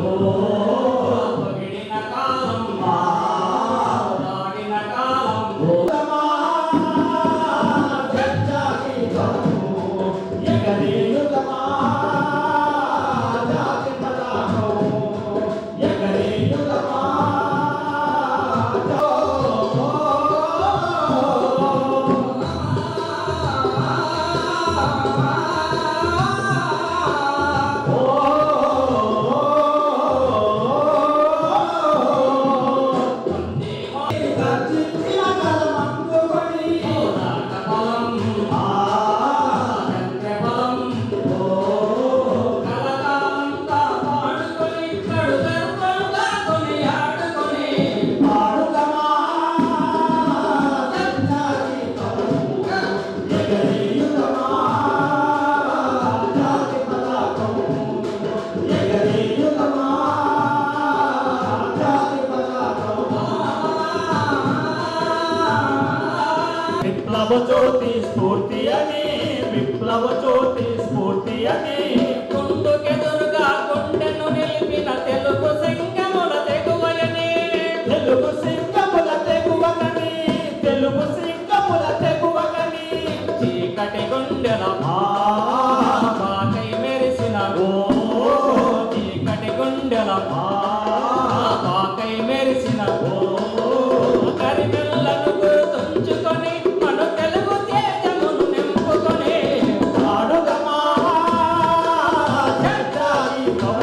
పొగిడిన కాలం దాడిన కాలం విప్లవ జ్యోతి స్ఫూర్తి అని విప్లవ జ్యోతి స్ఫూర్తి అని ముందుకెదురుగా గుండెను నిలిపిన తెలుగు సింగముల తెగువయని తెలుగు సింగముల తెగువగని తెలుగు సింగముల తెగువగని చీకటి గుండెల బాకై మెరిసిన చీకటి గుండెల బాకై మెరిసిన కరిమెల్లను గుర్తుంచుకొని మను తెలుగు తేజమును నింపుకొని పాడుగమా జగదాయి భవ